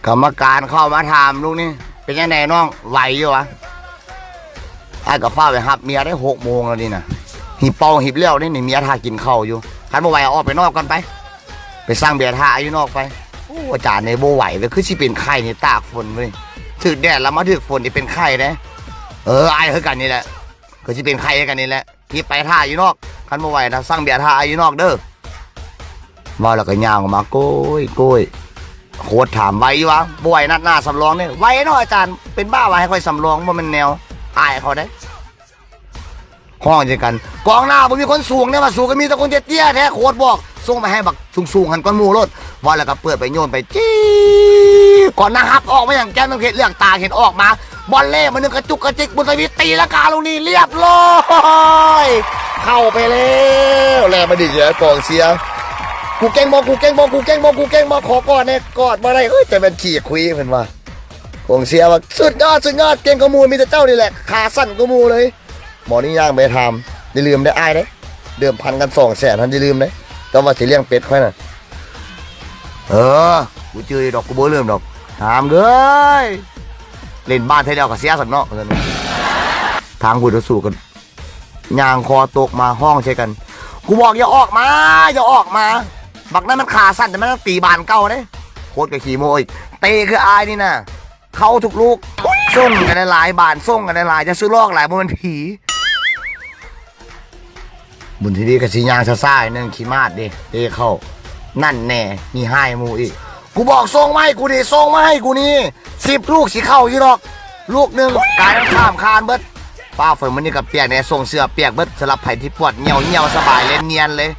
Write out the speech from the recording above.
กรรมการเข้ามาถามลูกนี่เป็นยังไงน้องไหวอยู่วะไอ้กับฟ้าไปครับเมียได้6 โมงแล้วนี่นะหิบเป่าหิบเลี้ยวนี่เมียท่ากินข้าวอยู่คันบ่ไหวออกไปนอกกันไปสร้างเบียร์ท่าอยู่นอกไปโอ้อาจารย์ในโบไหวเลยคือสิเป็นไข่นี่ตากฝนเว้ยถึกแดดแล้วมาถึกฝนนี่เป็นไข่นะไอ้คือกันนี่แหละคือสิเป็นไข่กันนี่แหละที่ไปท่าอยู่นอกคันบ่ไหวนะสร้างเบียร์ท่าอยู่นอกเด้อว่าแล้วก็ย่างออกมาโก้ยโคตรถามไว้วะบ่ไหวนัดหน้าสำรองเนี่ยไว้เนาะอาจารย์เป็นบ้าไว้ให้ค่อยสำรองว่ามันแนวอายเขาได้ห้องเจอกันกองหน้าผมมีคนสูงเนี่ยมาสูงก็มีแต่คนเตี้ยแท้โคตรบอกส่งไปให้บักสูงหันก้อนมูรถว่าแล้วก็เปิดไปโยนไปจี้ก่อนนะครับออกมาอย่างแก้มต้องเห็นเลือกตาเห็นออกมาบอลเล่มันนึงกระจุกกระจิกบุษวิตีละกาลูกนี้เรียบร้อยเข้าไปแล้วแลมาดิเสียกองเสียกูเก่งบอขอกอดเนี่ยกอดมาได้แต่เป็นขี้คุยเพิ่นว่ากองเสียว่าสุดยอดเก่งกมูมีแต่เจ้านี่แหละขาสั้นกมูเลยหมอนี่ย่างไปทำอย่าลืมได้อ้ายเด้เดิมพันกัน200,000ท่านอย่าลืมเด้ต้องมาสิเลี้ยงเป็ดค่อยน่ะกูเจอดอกกูบ่ลืมดอกถามเลยเล่นบ้านเท่าเดียวกับเสียสักเนาะทางกูจะสู้กันย่างคอตกมาห้องใช้กันกูบอกอย่าออกมาบักนั้นมันขาสั้นแต่มันต้องตีบานเก่าเด้โคตรกับขี่โมยเตะคืออายนี่นะเข้าทุกลูกส่งกันหลายบานส่งกันหลายจะซื้อลอกหลายมันผีบุญที่ดีกับสียางซ่าๆนั่นขี้มาดดิเตะเข้านั่นแน่มีให้มูอีกกูบอกส่งมาให้กูดิส่งมาให้กูนี่10 ลูกสีเข้าอยู่หรอกลูกหนึ่งกายข้ามคานเบิดป้าฝนมันนี่กับเปียกเนี่ยส่งเสื้อเปียกเบิดสลับไผ่ที่ปวดเหี่ยวสบายเล่นเนียนเลย